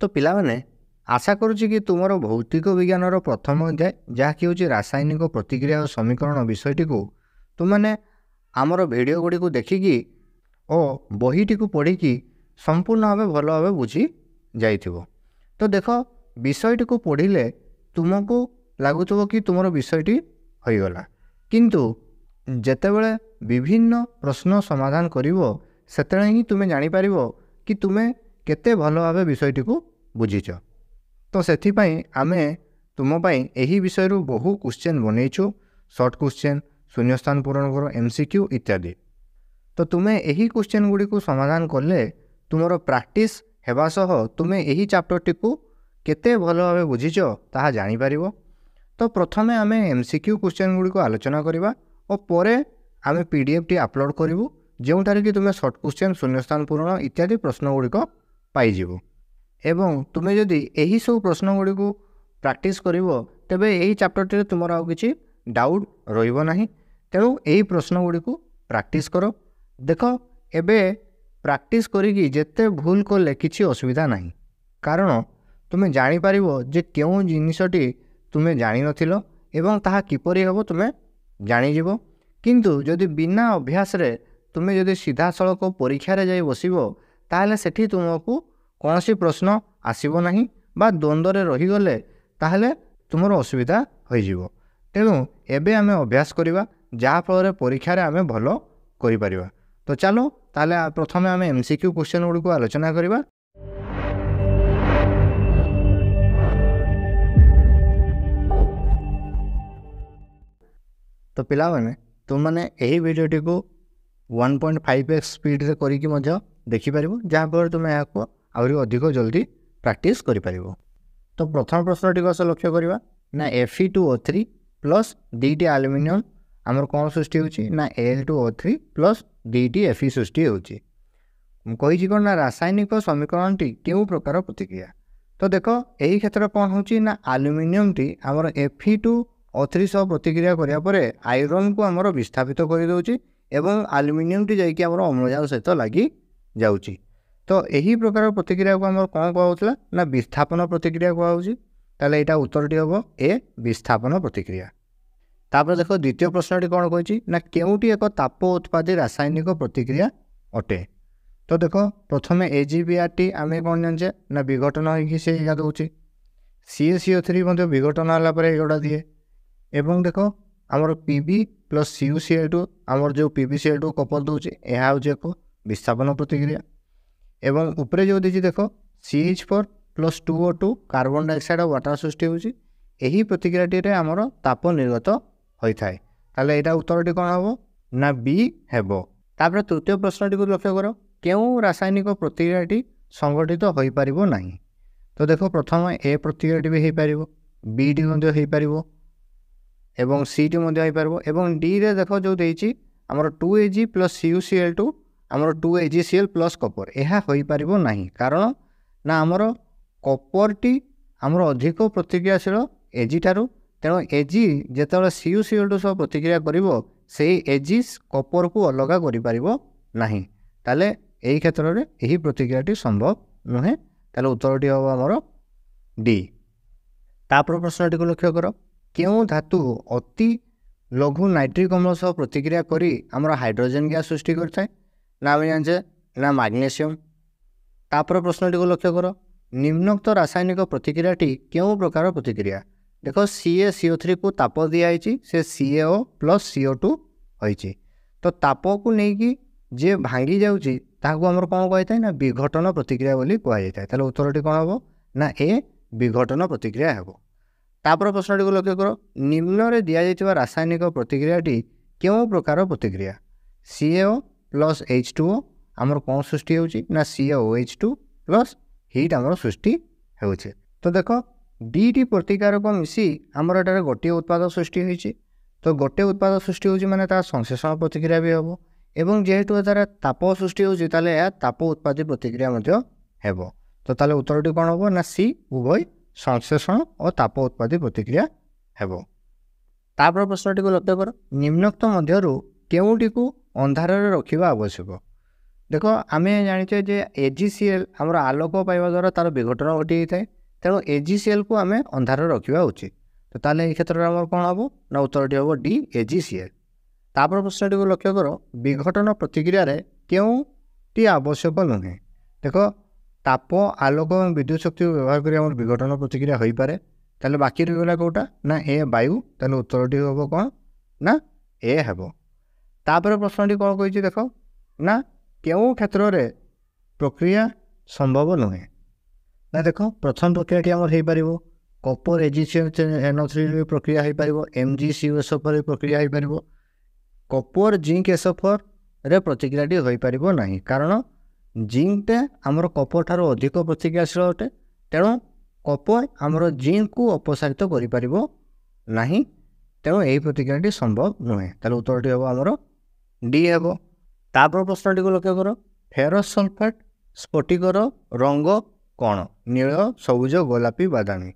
तो पिलाने आशा करुच्ची कि तुमर भौतिक विज्ञान प्रथम अध्याय जहाँकि हूँ रासायनिक प्रतिक्रिया और समीकरण विषयटी को तुमने आमर भिडियो गुड़ी को देखिकी और बहीटी को पढ़ी संपूर्ण भाव भल भाव बुझी जाइथिबो। तो देख विषयटी को पढ़िले तुमको लगुव कि तुमर विषयटी होगला, किंतु जेतेबेले विभिन्न प्रश्न समाधान करिवो सेतेबेले ही तुमे जानि पारिबो कि तुमे केते भल भाव विषयटी को बुझीच। तो सेथिपाई आमे तुम पाई एही विषय रु बहु क्वेश्चन बनैछु, शॉर्ट क्वेश्चन, शून्यस्थान पूरण कर, एमसीक्यू इत्यादि। तो तुमे एही क्वेश्चन गुडी को समाधान करले तुमरो प्रैक्टिस हेबा सह तुमे एही चैप्टर टी को केते भल भाव बुझीच ताहा जानि पारिबो। तो प्रथमे आमे एमसीक्यू क्वेश्चन गुडी को आलोचना करिबा और परे आमे पीडीएफ टी अपलोड करिवु जेउटारे कि तुमे शॉर्ट क्वेश्चन, शून्यस्थान पूरण इत्यादि प्रश्न गुडी को पाई जिवो। एवं तुमे जदि एही सब प्रश्न गुडी को प्रैक्टिस करिवो तबे एही चैप्टर टी तुमर आ किछि डाउट रहिबो नाही। तेणु एही प्रश्न गुडी को प्रैक्टिस करो। देख एबे प्रैक्टिस करिकी जेते भूल कले किछि असुविधा नाही, कारण तुमे जानि पारिबो जे केउ जिनिसटी तुमे जानि नथिलो एवं ताहा किपरि हेबो तुमे जानि जिवो। किंतु जदि बिना अभ्यास रे तुमे जदि सीधा सड़क परीक्षा रे जाई बसिबो ताहले सेठी तुमको कौनसी प्रश्न आसीबो नाही बा द्वंद्व रे रही गले ताहले तुमर असुविधा होई जिवो। तेणु एबे आमे अभ्यास करिबा जहा फल परीक्षा रे आमे भलो करि परिबा। तो चलो ताहले प्रथमे आमे एमसीक्यू क्वेश्चन गुडी को आलोचना करिबा। तो पिला माने तुम माने एही वीडियोटी को 1.5x स्पीड रे करिकी मध्य देखि परिबो, जहा पर तुम याको आउरी अधिक जल्दी प्रैक्टिस करि परिबो। तो प्रथम प्रश्नटी को लक्ष्य करिबा ना Fe2O3 प्लस DT एल्युमिनियम आमर कौन सृष्टि होची ना Al2O3 प्लस DT Fe सृष्टि होची। कही कौन ना रासायनिक समीकरण टी केउ प्रकार प्रतिक्रिया। तो देख एही क्षेत्र कौन होची ना एल्युमिनियम टी आमर Fe2O3 सह प्रतिक्रिया करिया परे आयरन को आमर विस्थापित करि दोची एवं एल्युमिनियम टी जाई कि आमर अम्लजान सहित लागि जाउची। तो यही प्रकार प्रतिक्रिया को आमर कौन कहउतला ना विस्थापन प्रतिक्रिया कहउची। ताले एटा उत्तरटी हबो ए विस्थापन प्रतिक्रिया। तापर देखो द्वितीय प्रश्नटी कौन कहिची ना केउटी एक ताप उत्पादी रासायनिक प्रतिक्रिया अटे। तो देखो प्रथमे AgBr आमे कौन जानचे ना विघटन होइकी से या दउची, CaCO3 मध्ये विघटन होला परे एगोडा दिए एवं देखो आमर Pb प्लस CuCl2 आमर जो PbCl2 कपर दउची एहा होचे एक विस्थापन प्रतिक्रिया। एवं ऊपर जो दीजिए देखो CH4 plus 2O2 carbon dioxide और वाटर सृष्टि होची। एही प्रतिक्रियाटी रे आमर ताप निर्गत होइथाय। ताले एटा उत्तरटी कोन हबो ना बी हेबो। तापर तृतीय प्रश्नटी को लक्ष्य करो केउ रासायनिक प्रतिक्रियाटी संगठित होई परिबो नाही। तो देखो प्रथम ए प्रतिक्रियाटी भी होई परिबो, बी टी मध्ये होई परिबो एवं सी टी मध्ये होई परिबो एवं डी रे देखो जो देइची हमर 2Ag प्लस CuCl2 हमर 2AgCl प्लस कपर एहा होई परिबो नाही, कारण ना हमर कपर टी हमर अधिक प्रतिक्रियाशील Ag ठारू। तेणु Ag जेतेबेले CuCl2 सह प्रतिक्रिया करिवो सेही Ag कपर को अलगा करि परिबो नाही। ताले एही क्षेत्र रे एही प्रतिक्रियाटी संभव नहे। ताले उत्तरटी हबो हमर डी। तापर प्रश्नटी को लक्ष्य करो केउ धातु अति लघु नाइट्रिक अम्ल सह प्रतिक्रिया करी हमर हाइड्रोजन गैस सृष्टि करथाय ना आमे जानचे ना मैग्नीशियम। तापर प्रश्नटी को लक्ष्य करो निम्नोक्त रासायनिक प्रतिक्रियाटी केउ प्रकार प्रतिक्रिया। देखो CaCO3 को ताप दियाइची से CaO प्लस CO2 होइची। तो ताप को नेकी जे भांगी जाउची ताको हमर कोन कहैताय ना विघटन प्रतिक्रिया बोली कहै जायताय। ताले उत्तरटी कोन हबो ना ए विघटन प्रतिक्रिया हेबो। तापर प्रश्नटी को लक्ष्य करो निम्न रे दिया जायतिबा रासायनिक प्रतिक्रियाटी केउ प्रकार प्रतिक्रिया। CaO प्लस H2O आमर कौन सृष्टि होची ना CaOH2 प्लस हीट आमर सृष्टि होची। तो देखो DT प्रतिकारक मिसी आमर एटारे गोटे उत्पाद सृष्टि होची। तो गोटे उत्पाद सृष्टि होची माने ता संश्लेषण प्रतिक्रिया भी हेबो एवं जेहेतु तार ताप सृष्टि होची ताले या ताप उत्पादी प्रतिक्रिया मध्ये हेबो। तो ताले उत्तरटी कोन हबो ना सी उभय संश्लेषण और ताप उत्पादी प्रतिक्रिया हेबो। तापर प्रश्नटी को लक्ष्य करो निम्नोक्त मध्यरु केउटी को अंधार रे रखिबा आवश्यक। देख आम जाचे जे AgCl आमर आलोक पाइबा द्वारा तार विघटन घटी जाए तेणु AgCl को आम अंधार रखा उचित तो ताले ये क्षेत्र में आम कौन हम ना उत्तरटी हम डी AgCl। तापर प्रश्न को लक्ष्य कर विघटन प्रतिक्रिया क्योंटी आवश्यक नुहे देख ताप आलोक और विद्युत शक्ति को व्यवहार कर विघटन प्रतिक्रिया हो पाए ताले बाकी रहीगला कौटा ना ए वायु ताले उत्तरटी हम कौन ना ए हेब। तापर प्रश्नटी कौन कही देख ना क्यों क्षेत्र में प्रक्रिया संभव नुहे ना देख प्रथम प्रक्रियाटी आमर हो पार कपर AgCl प्रक्रिया हो पार MgCuSO4 प्रक्रिया हो पार कपर जिंक SO4 रे प्रतिक्रियाटी हो पार ना कारण जिंकटे आमर कपर ठार अधिक प्रतिक्रियाशील अटे तेणु कपर आमर जिंक को अपसारित करना तेणु यही प्रतिक्रियाटी संभव नुहे ताले उत्तरटी हम आमर डी हेब। तापर प्रश्नटी को लक्ष्य कर फेरस सल्फेट स्फटिकर रंग कौन नील सबुज गोलापी बादामी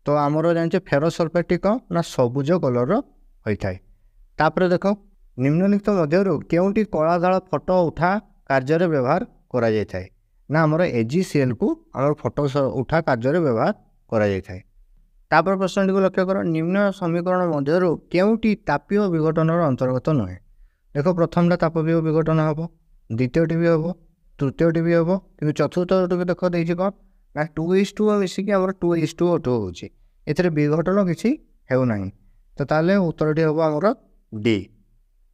तो आमर जाने फेरस सल्फेट कौन ना सबुज कलर होता है। तापर देख निम्नलिखित मध्य केउंटी कला धला फोटो उठा कार्य व्यवहार करा जाए ना आमर AgCl को आमर फोटो उठा कार्य व्यवहार करा जाए। तापर प्रश्न को लक्ष्य कर निम्न समीकरण मध्य केउंटी तापीय विघटन अंतर्गत नुहे देख प्रथमटा तापीय विघटन हम द्वितीयटी भी हम तृतीयटी भी हम कि चतुर्थटी देख देती कौन ना 2:2 मिसिक आम 2:2 होची एथरे विघटन किसी होना तो ताले उत्तरटी हम आमर डी।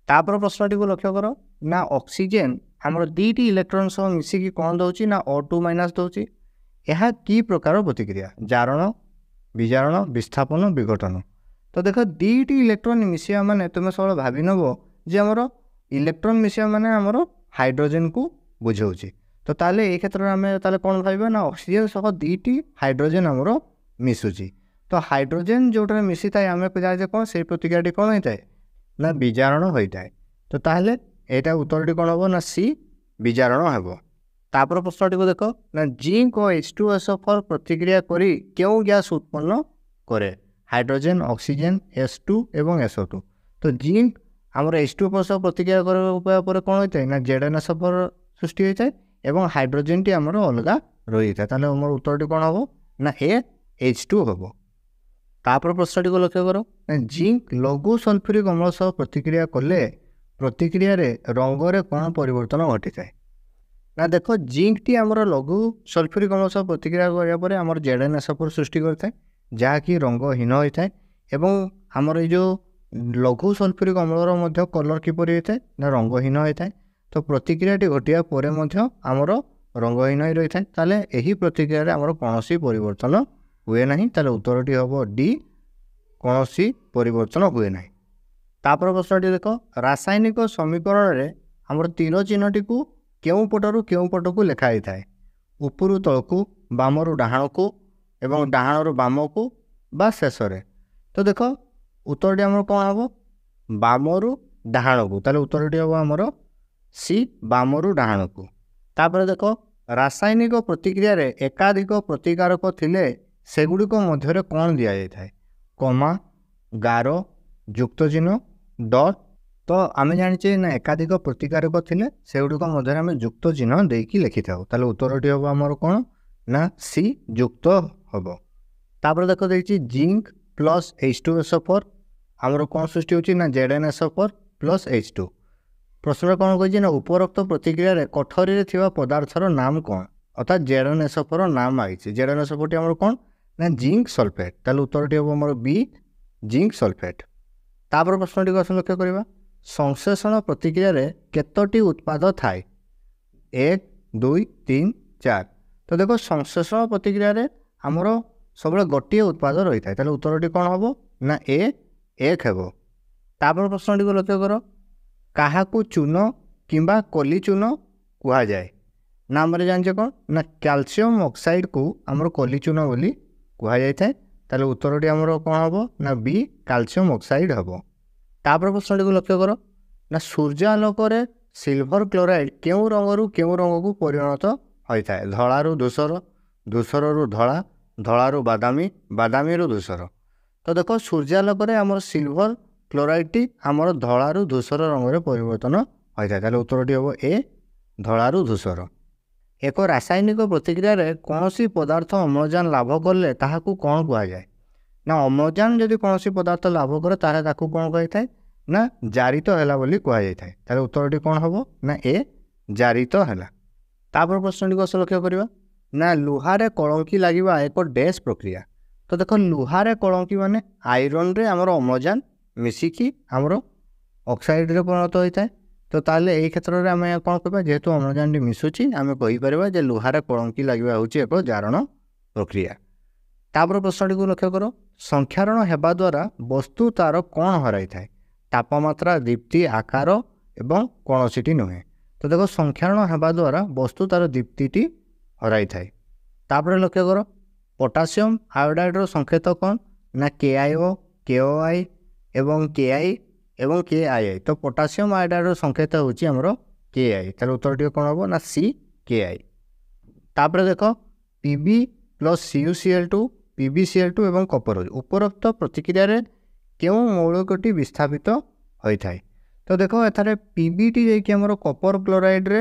तापर प्रश्नटी को लक्ष्य कर ना ऑक्सीजन आमर दुईटी इलेक्ट्रॉन सह मिसिकी कौन दौची ना O2- दौची यह कि प्रकार प्रतिक्रिया जारण विजारण विस्थापन विघटन तो देख दुईटी इलेक्ट्रॉन मिसिया माने तुम सब भावी नब जे आमर इलेक्ट्रॉन मिसिया माने आमर हाइड्रोजन को बुझाऊँ तो ताले ये क्षेत्र में आम ताले कौन भाव ना ऑक्सीजन सह दुईटी हाइड्रोजन आमर मिसुची तो हाइड्रोजन जोटा मिसी थाए आम जाने कौन से प्रतिक्रियाटी कौन होता है ना विजारण होता है तो ताहले एटा उत्तरटी कौन हम ना सी विजारण हेब। तापर प्रश्नटी को देख ना जिंक और H2SO4 प्रतिक्रिया करी क्यों गैस उत्पन्न करे हाइड्रोजन ऑक्सीजन S2 एवं SO2 तो जिंक आमर H2 सह प्रतिक्रिया पर कौन होता है ना ZnSO4 सृष्टि होता है एवं हाइड्रोजन टी आमर अलग रही था ताले आमर उत्तरटी कौन हम ना H2 हम। तापर प्रश्नटी को लक्ष्य कर जिंक लघु सल्फ्यूरिक अम्ल सह प्रतिक्रिया कले प्रतिक्रिया रे रंग रे कौन परिवर्तन घटी थाए ना देख जिंक टी आमर लघु सल्फ्यूरिक अम्ल सह प्रतिक्रिया कराया आमर ZnSO4 सृष्टि करता है जहाँकि रंगहीन होता है एवं आमर ये लघु सल्फ्यूरिक अम्लर कलर किपर होता है ना रंगहीन होता है तो प्रतिक्रियाटी घटिया पर आमर रंगहीन ही रही है ताले यही प्रतिक्रिया आमर कौन परिवर्तन हुए ना ताले उत्तरटी हम डी कौन परिवर्तन हुए ना। तापर प्रश्नटी देख रासायनिक समीकरण में आमर तीर चिन्हटी को केउं पटरु केउं पट को लिखाई थाए उपरु तलकू बामरु डाहाण को एवं डाहाणरु बाम को बा शेष तो देख उत्तरटी आमर कौन हम बामरु डाहाण को ताले उत्तरटी हम आमर सी बामरु डाहाण को। तापर देख रासायनिक प्रतिक्रिया रे एकाधिक प्रतिकारक थिले सेगुड़िक मध्य कौन दि जाए कमा गार युक्त चिन्ह डट तो आम जाने ना एकाधिक प्रतिकारक थिले सेगुड़िक मध्य आम युक्त चिन्ह देकी लिखि था ताले उत्तरटी हम आमर कौन ना सी युक्त हम। तापर देख देखिए जिंक प्लस H2SO4 आमर कौन सृष्टि होची ना ZnSO4 प्लस H2 प्रश्न कौन कही ना उपरोक्त प्रतिक्रिया रे कठोरी थिबा पदार्थर नाम कौन अर्थात ZnSO4 नाम आई ZnSO4 टी आमर कौन ना जिंक सल्फेट ताले उत्तरटी हम आमर बी जिंक सल्फेट। तापर प्रश्नटी को लक्ष्य करवा संश्लेषण प्रतिक्रिया रे केतोटी उत्पाद थाए 1 2 3 4 तो देखो संश्लेषण प्रतिक्रिया रे आमर सब गोटे उत्पाद रही है ताले उत्तरटी कौन हम ना एक हेब। तापर प्रश्नटी को लक्ष्य कर काहाकू चून किंबा कली चून कह जाए ना आम जाने कौन ना कैल्शियम ऑक्साइड को आमर कली चून बोली कह जाए ताले उत्तरटी आमर कौन हम ना बी कैल्शियम ऑक्साइड हम। तापर प्रश्नटी को लक्ष्य कर ना सूर्यालोक सिल्वर क्लोराइड केउं रंगरू केउं रंग को परिणत होता है धलारू धूसर धूसरु धला धलारू बादामी बादामी धूसर तो देख सूर्यालोक आमर सिल्वर क्लोराइड टी आमर धलारू धूसर रंग में परिवर्तन होता है ताले उत्तरटी हम ए ଧଳାରୁ ଧୂସର। ଏକ ରାସାୟନିକ ପ୍ରତିକ୍ରିୟାରେ କୌଣସି ପଦାର୍ଥ ଅମ୍ଳଜାନ ଲାଭ କଲେ ତାହାକୁ କ'ଣ କୁହାଯାଏ? ନା ଅମ୍ଳଜାନ ଯଦି କୌଣସି ପଦାର୍ଥ ଲାଭ କରେ ତାହେଲେ ତାକୁ କ'ଣ କହିଥାଏ? ନା ଜାରିତ ହେଲା ବୋଲି କୁହାଯାଇଥାଏ। ତାହେଲେ ଉତ୍ତରଟି କ'ଣ ହେବ? ନା ଏ ଜାରିତ ହେଲା। ତାପରେ ପ୍ରଶ୍ନଟିକୁ ଅସ ଲକ୍ଷ୍ୟ କରିବା। ନା ଲୁହାରେ କଳଙ୍କି ଲାଗିବା ଏକ ଡ୍ୟାସ୍ ପ୍ରକ୍ରିୟା। ତ ଦେଖ ଲୁହାରେ କଳଙ୍କି ମାନେ ଆଇରନ୍ରେ ଆମର ଅମ୍ଳଜାନ ମିଶିକି ଆମର ଅକ୍ସାଇଡ଼ରେ ପରିଣତ ହୋଇଥାଏ। ତ ତାହେଲେ ଏହି କ୍ଷେତ୍ରରେ ଆମେ କ'ଣ କରିବା? ଯେହେତୁ ଅମ୍ଳଜାନଟି ମିଶୁଛି ଆମେ କହିପାରିବା ଯେ ଲୁହାରେ କଳଙ୍କି ଲାଗିବା ହେଉଛି ଏକ ଜାରଣ ପ୍ରକ୍ରିୟା। ତାପରେ ପ୍ରଶ୍ନଟିକୁ ଲକ୍ଷ୍ୟ କର। ସଂକ୍ଷାରଣ ହେବା ଦ୍ୱାରା ବସ୍ତୁ ତା'ର କ'ଣ ହରାଇଥାଏ? ତାପମାତ୍ରା, ଦୀପ୍ତି, ଆକାର ଏବଂ କୌଣସିଟି ନୁହେଁ। ତ ଦେଖ ସଂକ୍ଷାରଣ ହେବା ଦ୍ୱାରା ବସ୍ତୁ ତା'ର ଦୀପ୍ତିଟି ହରାଇଥାଏ। ତାପରେ ଲକ୍ଷ୍ୟ କର ପଟାସିୟମ୍ ଆୟୋଡାଇଡ଼୍ର ସଂକେତ କ'ଣ? ନା KiO, KOI ଏବଂ Ki ଏବଂ KII। ତ ପଟାସିୟମ୍ ଆୟୋଡାଇଡ଼୍ର ସଂକେତ ହେଉଛି ଆମର Ki। ତାହେଲେ ଉତ୍ତରଟି କ'ଣ ହେବ? ନା C Ki। ତାପରେ ଦେଖ Pb + CuCl2, PbCl2 ଏବଂ କପର ଉପରୋକ୍ତ ପ୍ରତିକ୍ରିୟାରେ କେଉଁ ମୌଳିକଟି ବିସ୍ଥାପିତ ହୋଇଥାଏ? ତ ଦେଖ ଏଠାରେ Pbଟି ଯାଇକି ଆମର କପର କ୍ଲୋରାଇଡ଼୍ରେ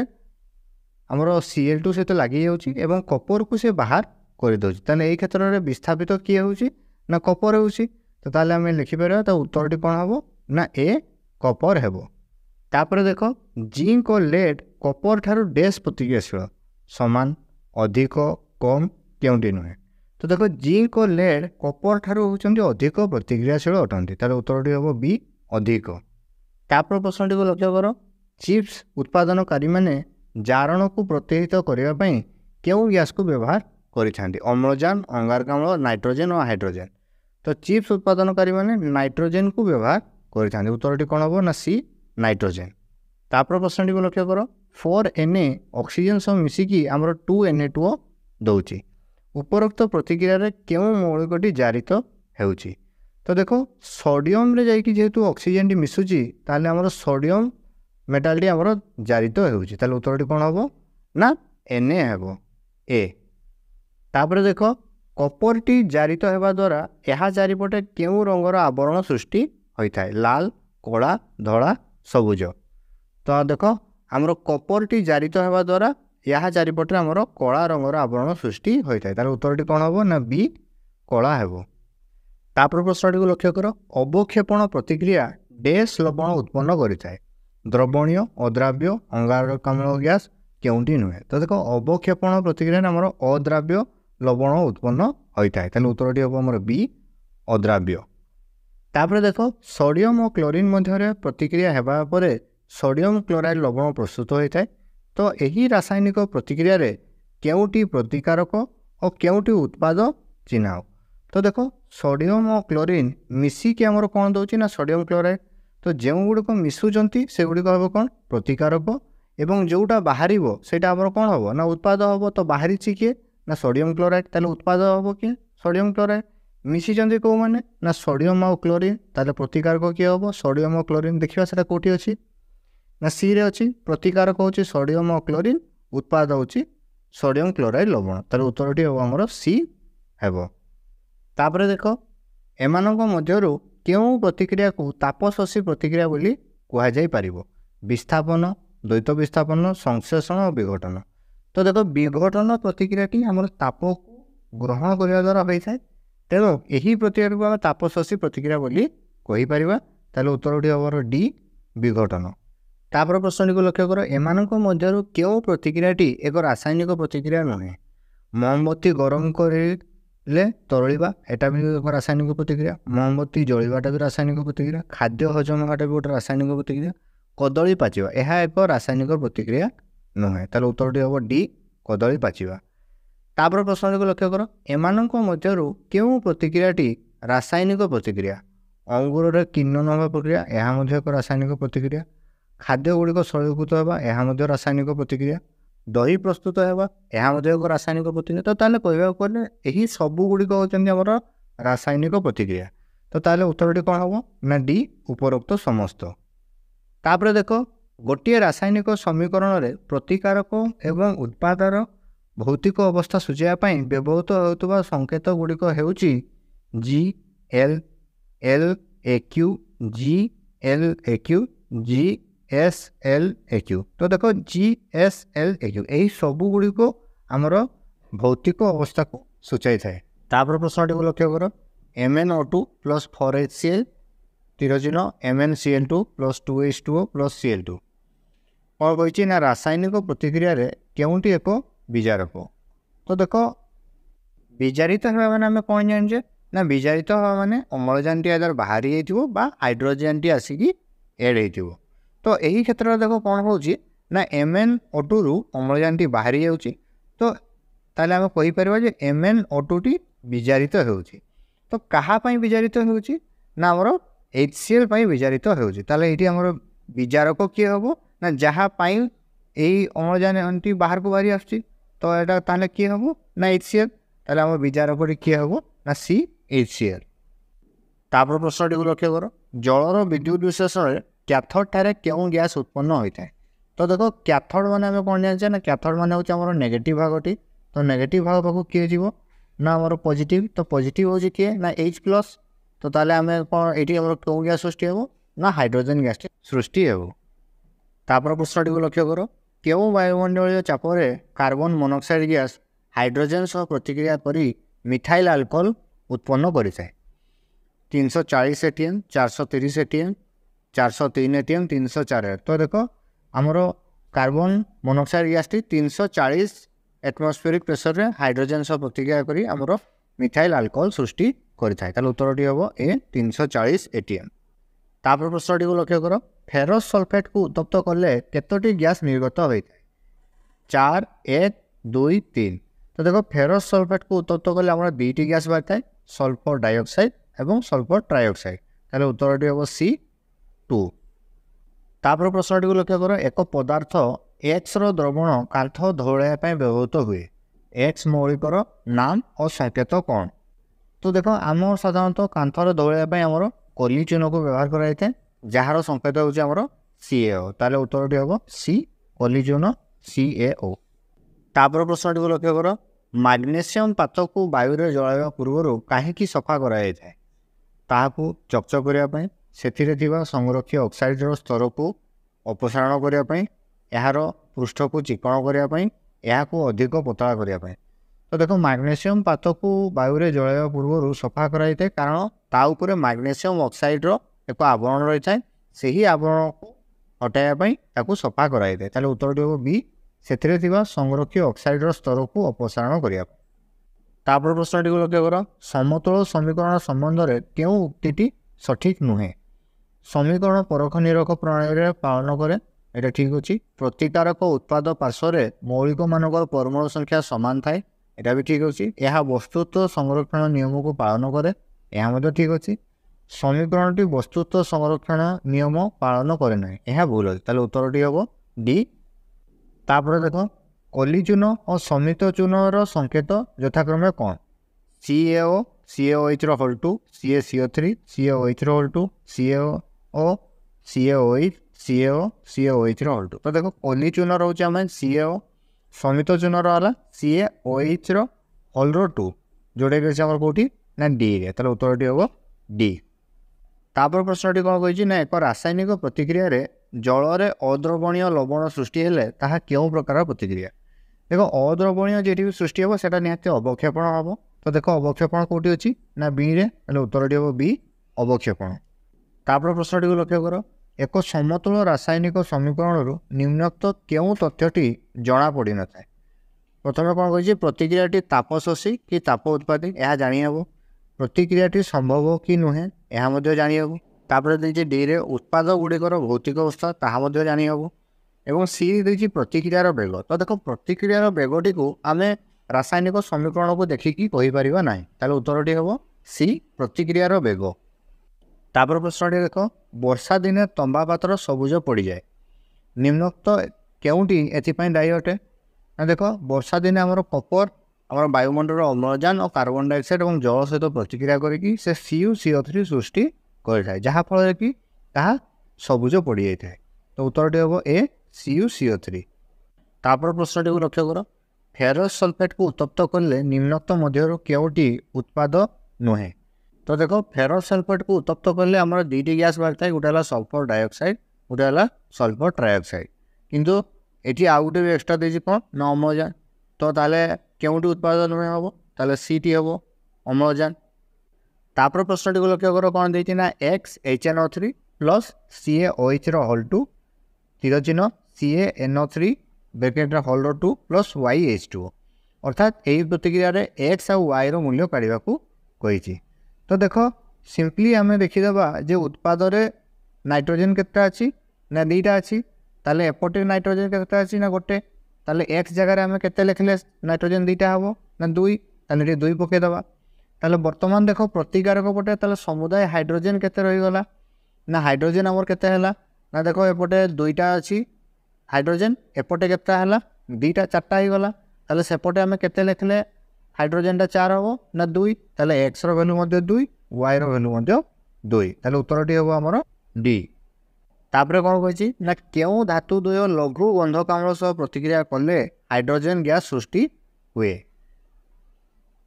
ଆମର Cl2 ସହିତ ଲାଗିଯାଉଛି ଏବଂ କପରକୁ ସେ ବାହାର କରିଦେଉଛି। ତାହେଲେ ଏହି କ୍ଷେତ୍ରରେ ବିସ୍ଥାପିତ କିଏ ହେଉଛି? ନା କପର ହେଉଛି। ତ ତାହେଲେ ଆମେ ଲେଖିପାରିବା ତା ଉତ୍ତରଟି କ'ଣ ହେବ? ନା ଏ କପର ହେବ। ତାପରେ ଦେଖ ଜିଙ୍କ ଓ ଲେଡ୍ କପର ଠାରୁ ଡ୍ୟାସ୍ ପ୍ରତିକ୍ରିୟାଶୀଳ? ସମାନ, ଅଧିକ, କମ୍, କେଉଁଟି ନୁହେଁ? ତ ଦେଖ ଜିଙ୍କ ଓ ଲେଡ୍ କପର ଠାରୁ ହେଉଛନ୍ତି ଅଧିକ ପ୍ରତିକ୍ରିୟାଶୀଳ ଅଟନ୍ତି। ତାହେଲେ ଉତ୍ତରଟି ହେବ ବି ଅଧିକ। ତାପରେ ପ୍ରଶ୍ନଟିକୁ ଲକ୍ଷ୍ୟ କର। ଚିପ୍ସ ଉତ୍ପାଦନକାରୀମାନେ ଜାରଣକୁ ପ୍ରତିହତ କରିବା ପାଇଁ କେଉଁ ଗ୍ୟାସ୍କୁ ବ୍ୟବହାର କରିଥାନ୍ତି? ଅମ୍ଳଜାନ, ଅଙ୍ଗାରକାମ୍ଳ, ନାଇଟ୍ରୋଜେନ୍ ଓ ହାଇଡ୍ରୋଜେନ୍। ତ ଚିପ୍ସ ଉତ୍ପାଦନକାରୀମାନେ ନାଇଟ୍ରୋଜେନ୍କୁ ବ୍ୟବହାର କରିଥାନ୍ତି। ଉତ୍ତରଟି କ'ଣ ହେବ? ନା ସି ନାଇଟ୍ରୋଜେନ୍। ତାପରେ ପ୍ରଶ୍ନଟିକୁ ଲକ୍ଷ୍ୟ କର। 4Na ଅକ୍ସିଜେନ୍ ସହ ମିଶିକି ଆମର 2Na2O ଦେଉଛି। ଉପରୋକ୍ତ ପ୍ରତିକ୍ରିୟାରେ କେଉଁ ମୌଳିକଟି ଜାରିତ ହେଉଛି? ତ ଦେଖ ସୋଡ଼ିୟମରେ ଯାଇକି ଯେହେତୁ ଅକ୍ସିଜେନ୍ଟି ମିଶୁଛି ତାହେଲେ ଆମର ସୋଡ଼ିୟମ ମେଟାଲଟି ଆମର ଜାରିତ ହେଉଛି। ତାହେଲେ ଉତ୍ତରଟି କ'ଣ ହେବ? ନା Na ହେବ, ଏ। ତାପରେ ଦେଖ କପରଟି ଜାରିତ ହେବା ଦ୍ୱାରା ଏହା ଚାରିପଟେ କେଉଁ ରଙ୍ଗର ଆବରଣ ସୃଷ୍ଟି ହୋଇଥାଏ? ଲାଲ, କଳା, ଧଳା, ସବୁଜ। ତ ଦେଖ ଆମର କପରଟି ଜାରିତ ହେବା ଦ୍ୱାରା ଏହା ଚାରିପଟେ ଆମର କଳା ରଙ୍ଗର ଆବରଣ ସୃଷ୍ଟି ହୋଇଥାଏ। ତାହେଲେ ଉତ୍ତରଟି କ'ଣ ହେବ? ନା ବି କଳା ହେବ। ତାପରେ ପ୍ରଶ୍ନଟିକୁ ଲକ୍ଷ୍ୟ କର। ଅବକ୍ଷେପଣ ପ୍ରତିକ୍ରିୟା ଡ୍ୟାସ୍ ଲବଣ ଉତ୍ପନ୍ନ କରିଥାଏ? ଦ୍ରବଣୀୟ, ଅଦ୍ରାବ୍ୟ, ଅଙ୍ଗାରକାମ୍ଳ ଗ୍ୟାସ୍, କେଉଁଟି ନୁହେଁ? ତ ଦେଖ ଅବକ୍ଷେପଣ ପ୍ରତିକ୍ରିୟାରେ ଆମର ଅଦ୍ରାବ୍ୟ ଲବଣ ଉତ୍ପନ୍ନ ହୋଇଥାଏ। ତାହେଲେ ଉତ୍ତରଟି ହେବ ଆମର ବି ଅଦ୍ରାବ୍ୟ। ତାପରେ ଦେଖ ସୋଡ଼ିୟମ ଓ କ୍ଲୋରିନ୍ ମଧ୍ୟରେ ପ୍ରତିକ୍ରିୟା ହେବା ପରେ ସୋଡ଼ିୟମ କ୍ଲୋରାଇଡ଼୍ ଲବଣ ପ୍ରସ୍ତୁତ ହୋଇଥାଏ। ତ ଏହି ରାସାୟନିକ ପ୍ରତିକ୍ରିୟାରେ କେଉଁଟି ପ୍ରତିକାରକ ଓ କେଉଁଟି ଉତ୍ପାଦ ଚିହ୍ନାଅ? ତ ଦେଖ ସୋଡ଼ିୟମ ଓ କ୍ଲୋରିନ୍ ମିଶିକି ଆମର କ'ଣ ଦେଉଛି? ନା ସୋଡ଼ିୟମ କ୍ଲୋରାଇଡ଼୍। ତ ଯେଉଁଗୁଡ଼ିକ ମିଶୁଛନ୍ତି ସେଗୁଡ଼ିକ ହେବ କ'ଣ? ପ୍ରତିକାରକ ଏବଂ ଯେଉଁଟା ବାହାରିବ ସେଇଟା ଆମର କ'ଣ ହେବ? ନା ଉତ୍ପାଦ ହେବ। ତ ବାହାରିଛି କିଏ? ନା ସୋଡ଼ିୟମ କ୍ଲୋରାଇଡ଼୍। ତାହେଲେ ଉତ୍ପାଦ ହେବ କିଏ? Sodium chloride. ମିଶିଛନ୍ତି କେଉଁମାନେ? ନା ସୋଡ଼ିୟମ ଆଉ କ୍ଲୋରିନ୍। ତାହେଲେ ପ୍ରତିକାରକ କିଏ ହେବ? ସୋଡ଼ିୟମ ଓ କ୍ଲୋରିନ୍। ଦେଖିବା ସେଟା କେଉଁଠି ଅଛି? ନା ସିରେ ଅଛି। ପ୍ରତିକାରକ ହେଉଛି ସୋଡ଼ିୟମ ଓ କ୍ଲୋରିନ୍, ଉତ୍ପାଦ ହେଉଛି ସୋଡ଼ିୟମ କ୍ଲୋରାଇଡ଼୍ ଲବଣ। ତାହେଲେ ଉତ୍ତରଟି ହେବ ଆମର ସି ହେବ। ତାପରେ ଦେଖ ଏମାନଙ୍କ ମଧ୍ୟରୁ କେଉଁ ପ୍ରତିକ୍ରିୟାକୁ ତାପଶୋଷୀ ପ୍ରତିକ୍ରିୟା ବୋଲି କୁହାଯାଇପାରିବ? ବିସ୍ଥାପନ, ଦ୍ୱୈତ ବିସ୍ଥାପନ, ସଂଶ୍ଳେଷଣ ଓ ବିଘଟନ। ତ ଦେଖ ବିଘଟନ ପ୍ରତିକ୍ରିୟାଟି ଆମର ତାପକୁ ଗ୍ରହଣ କରିବା ଦ୍ୱାରା ହୋଇଥାଏ। ତେଣୁ ଏହି ପ୍ରତିକ୍ରିୟାକୁ ଆମେ ତାପଶୋଷୀ ପ୍ରତିକ୍ରିୟା ବୋଲି କହିପାରିବା। ତାହେଲେ ଉତ୍ତରଟି ହେବ ଡି ବିଘଟନ। ତାପରେ ପ୍ରଶ୍ନଟିକୁ ଲକ୍ଷ୍ୟ କର। ଏମାନଙ୍କ ମଧ୍ୟରୁ କେଉଁ ପ୍ରତିକ୍ରିୟାଟି ଏକ ରାସାୟନିକ ପ୍ରତିକ୍ରିୟା ନୁହେଁ? ମହମବତୀ ଗରମ କରିଲେ ତରଳିବା, ଏଟା ବି ଏକ ରାସାୟନିକ ପ୍ରତିକ୍ରିୟା। ମହମବତୀ ଜଳିବାଟା ବି ରାସାୟନିକ ପ୍ରତିକ୍ରିୟା। ଖାଦ୍ୟ ହଜମ ହେବାଟା ବି ଗୋଟେ ରାସାୟନିକ ପ୍ରତିକ୍ରିୟା। କଦଳୀ ପାଚିବା ଏହା ଏକ ରାସାୟନିକ ପ୍ରତିକ୍ରିୟା ନୁହେଁ। ତାହେଲେ ଉତ୍ତରଟି ହେବ ଡି କଦଳୀ ପାଚିବା। ତାପରେ ପ୍ରଶ୍ନଟିକୁ ଲକ୍ଷ୍ୟ କର। ଏମାନଙ୍କ ମଧ୍ୟରୁ କେଉଁ ପ୍ରତିକ୍ରିୟାଟି ରାସାୟନିକ ପ୍ରତିକ୍ରିୟା? ଅଙ୍ଗୁରରେ କିଣ୍ୱନ ହେବା ପ୍ରକ୍ରିୟା, ଏହା ମଧ୍ୟ ଏକ ରାସାୟନିକ ପ୍ରତିକ୍ରିୟା। ଖାଦ୍ୟ ଗୁଡ଼ିକ ଶୈଳୀକୃତ ହେବା, ଏହା ମଧ୍ୟ ରାସାୟନିକ ପ୍ରତିକ୍ରିୟା। ଦହି ପ୍ରସ୍ତୁତ ହେବା, ଏହା ମଧ୍ୟ ଏକ ରାସାୟନିକ ପ୍ରତିକ୍ରିୟା। ତ ତାହେଲେ କହିବାକୁ ଗଲେ ଏହି ସବୁ ଗୁଡ଼ିକ ହେଉଛନ୍ତି ଆମର ରାସାୟନିକ ପ୍ରତିକ୍ରିୟା। ତ ତାହେଲେ ଉତ୍ତରଟି କ'ଣ ହେବ? ନା ଡି ଉପରୋକ୍ତ ସମସ୍ତ। ତାପରେ ଦେଖ ଗୋଟିଏ ରାସାୟନିକ ସମୀକରଣରେ ପ୍ରତିକାରକ ଏବଂ ଉତ୍ପାଦର ଭୌତିକ ଅବସ୍ଥା ସୂଚାଇବା ପାଇଁ ବ୍ୟବହୃତ ହେଉଥିବା ସଂକେତ ଗୁଡ଼ିକ ହେଉଛି G L L A Q, G L A Q, G GSLAQ। तो देखो GSLAQ यही सबुगुड़िक आमर भौतिक अवस्था को सूचाई थाए। तापर प्रश्नटी को लक्ष्य कर MnO2 + 4HCl तीरचिह्न MnCl2 + 2H2O + Cl2 कौन कही ना रासायनिक प्रतिक्रिया रे केउंटी एक विजारक। तो देख विजारित हवा माने आम कौन जाने ना विजारित हवा माने अम्लजान टी आदर बाहरी बा हाइड्रोजेन टी आसिकी एड हो। तो यही क्षेत्र में देख कौन हो ना MnO2 रु अम्लजान टी बाहरी जाऊँगी। तो ताले आम कहीपर जे MnO2 टी विजारित होउची। तो कहाँपाई विजारित होउची ना आमर HCl पाई विजारित होउची। ताले एठी आमर विजारक किए हम ना जहाँ पाई यही अम्लजान टी बाहर को बाहरी आसुची। तो यहाँ ताले किए हम ना HCl। ताले आम विजारक किए हम ना CHCl। तापर प्रश्नटी को लक्ष्य कर जलर विद्युत विश्लेषण कैथोड ठारे क्यों गैस उत्पन्न होता है। तो देखो कैथोड माने आम कौन जाने ना कैथोड माने होचे हमर नेगेटिव भागटी। तो नेगेटिव भाग पाखु किए जीवो ना आमर पॉजिटिव। तो पॉजिटिव होचे किए ना H+। तो ताले आम कौन एटी हमर क्यों गैस सृष्टि हो ना हाइड्रोजन गैस सृष्टि हो। तापर प्रश्नटी को लक्ष्य कर क्यों वायुमंडलीय चापरे कार्बन मोनोक्साइड गैस हाइड्रोजन सह प्रतिक्रिया करी मिथाइल अल्कोहल उत्पन्न करिଥାଏ। 340 ATM 430 ATM 403 ATM 304। तो देखो आमर carbon monoxide gas T 340 atmospheric pressure रे हाइड्रोजन सह प्रतिक्रिया करी आमर मिथाइल अल्कोहल सृष्टि करिଥାଏ। ताले उत्तरटी हम ए 340 ATM। तापर प्रश्नटी को लक्ष्य कर फेरस सल्फेट को उत्तप्त कले केतोटी गैस निर्गत होता है। 4 1 2 3। तो देखो फेरस सल्फेट को उत्तप्त कले आमर दुईटी गैस बाहरी है सल्फर डाइऑक्साइड एवं सल्फर ट्राइऑक्साइड। ताले उत्तरटी हम C2। तापर प्रश्नटी को लक्ष्य कर एक पदार्थ X रो द्रवण कांथ धौलाइया व्यवहृत हुए। X मौलिकर नाम और संकेत कौन। तो देखो आम साधारणतः कांथर धौलाइया आमर कली चिन्ह को व्यवहार कराई जार संकेत होमर CaO। ताले उत्तरटी हम C कली चिन्ह CaO। तापर प्रश्नटी को लक्ष्य कर मैग्नेशियम पात को वायु रे जलाइबा पूर्व कहीं सफा कराई थाए। ताहाकू चकचक करने से संरक्षी ऑक्साइड स्तर को अपसारण करने यार पृष्ठ को चिकण करने को अधिक पतला करने। तो देखो मैग्नेशियम पात को वायु रे जलाइबा पूर्व सफा कराई थाए कारण ता उपरे मैग्नेशियम ऑक्साइड एक आवरण रही है। से ही आवरण को हटाइवाई ताकू सफा कराई थाए। ताले उत्तरटी हम बी से संरक्षी ऑक्साइड स्तर को अपसारण करने। तापर प्रश्नटी को लक्ष्य कर समतल समीकरण संबंध में क्यों उक्ति सठिक नुहे। समीकरण परख निरख प्रणाली पालन करे एटा ठीक अच्छी। प्रतिकारक उत्पाद पार्श्व मौलिक मानक परमाणु संख्या सामान थाए एटा भी ठीक अच्छी। यह वस्तुत्व संरक्षण नियम को पालन करे यह ठीक अच्छी। समीकरण टी वस्तुत्व संरक्षण नियम पालन करे ना यह भूल अच्छे। ताले उत्तरटी हम डी। तापर देख कली चून और समित चूनर संकेत यथाक्रमे कौन। CaO CaOH whole 2 CaCO3 CaOH whole 2 CaO CaOH CaO CaOH whole 2। तो देखो कली चून रोचे आम CaO समित चूनर है CaOH होल 2 जोड़े आम कौटी ना डी रे। ताले उत्तरटी हम डी। तापर प्रश्नटी कौन कही ना एक रासायनिक प्रतिक्रिया रे जल अद्रवणीय लवण सृष्टि हेले ताहा क्यों प्रकार प्रतिक्रिया। देखो अद्रवणीय जी भी सृष्टि हम से निहत अवक्षेपण हम। तो देखो अवक्षेपण कौटी अच्छी ना बी रे उत्तरटी हम बी अवक्षेपण। तापर प्रश्नटी को लक्ष्य कर एक समतल रासायनिक समीकरण निम्नोक्त क्यों तथ्यटी जना पड़ न था। प्रथम कौन कही प्रतिक्रियाटी ताप शोषी कि ताप उत्पादी यह जानीहब। प्रतिक्रियाटी संभव कि नुहे यह जानीहब। तापर देखिए डी रे उत्पाद गुड़िकर भौतिक अवस्था ताहा जानीहब। एवं सी देखिए प्रतिक्रियार बेग। तो देखो प्रतिक्रियार बेगटी को आम रासायनिक समीकरण को देखिकी कहीपर ना। ताले उत्तरटी हम सी प्रतिक्रियार बेग। तापर प्रश्नटी देख वर्षा दिने तंबा पात्र सबुज पड़ जाए निम्नोक्त केउटी एथिपाई दायी अटे ना। देख वर्षा दिने आमर कपर आम वायुमंडल अम्लजान और कार्बन डाइऑक्साइड और जल सहित प्रतिक्रिया करी से CuCO3 सृष्टि करें जहाँफल कि सबुज पड़ जाए। तो उत्तरटी हम ए CuCO3। तापर प्रश्नटी को लक्ष्य कर फेरस सल्फेट को उत्तप्त कले निम्नोक्त मध्य केउटी उत्पाद नुहे। तो देखो फेरस सल्फेट को उत्तप्त कले आम दुईटी गैस बाहरी है गोटे सल्फर डाइऑक्साइड गोटे है सल्फर ट्राइऑक्साइड किंतु ये आउ गोटे भी एक्सट्रा देती कौन ना अम्लजान तो ताले केउटी उत्पादन हम ताले सी टी हम अम्लजान तापर प्रश्न टी लक्ष्य कर कौन देती ना XHNO3 प्लस CaOH होल 2 तीर चिन्ह CaNO3 bracket whole 2 plus YH2 अर्थात यही प्रतिक्रिया एक्स आ वाई रूल्य काढ़ा कही तो देख सिंपली आम देखीदे जे उत्पाद नाइट्रोजेन केता अच्छी ना दुईटा अच्छी ताले एपटे नाइट्रोजेन केता अच्छी ना गोटे ताले एक्स जगह आम के लिखले नाइट्रोजेन दुईटा हम ना दुई ताले दुई पकईदे ताले बर्तमान देख प्रतिकारक पटे ताले समुदाय हाइड्रोजेन केते रहीगला ना हाइड्रोजेन आमर केते हैला ना देख एपटे दुईटा अच्छी हाइड्रोजेन एपटे केता हैला दुईटा चारटा हो गला ताले सेपटे आम केते लिखले हाइड्रोजेन 4 हम ना दुई ताले एक्स भैल्यू दुई वाई भैल्यू दुई ताले उत्तरटी हम आमर डी तापर कौन कही ना क्यों धातु द्वय लघु गंधक अम्ल सह प्रतिक्रिया कले हाइड्रोजेन गैस सृष्टि हुए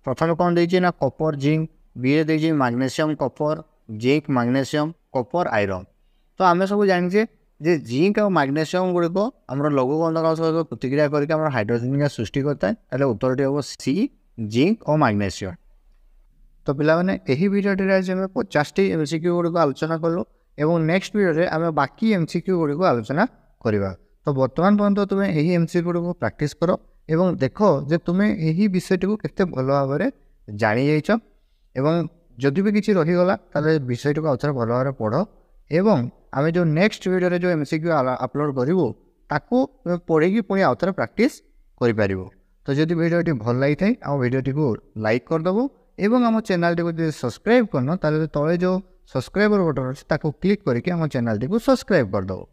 प्रथम कौन देती ना कॉपर जिंक बी देती magnesium copper zinc magnesium copper iron तो आम सब जाने जे जिंक और मैग्नीशियम गुड़िक आम लघु गंधक अम्ल सह प्रतिक्रिया करके हाइड्रोजेन गैस सृष्टि करता है उत्तरटी हम सी जिंक और मैग्नीशियम तो पिला माने यही वीडियोटी आज आम 50 MCQ गुड़िक आलोचना कलु एवं नेक्स्ट वीडियो आम बाकी MCQ गुड़िक आलोचना करवा तो बर्तमान पर्यंत तुम्हें यही MCQ गुड़िक प्रैक्टिस कर एवं देख जे तुम्हें यही विषयटी को केते भल भाव में जानी जाइछ एवं जदि भी किसी रहीगला ताले विषयटी को आउथरे भल भाव पढ़ एवं आम जो नेक्स्ट वीडियो जो MCQ अपलोड करूँ ताकू पढ़ी पुणी आउथरे प्रैक्टिस कर तो जदि वीडियोटी भल लगी थाए आम वीडियोटी को लाइक करदेव एवं आम चैनल टी को सब्सक्राइब करना ताले तले जो सब्सक्राइबर बटन अच्छे क्लिक करके आम चैनल टी को सब्सक्राइब करदेव।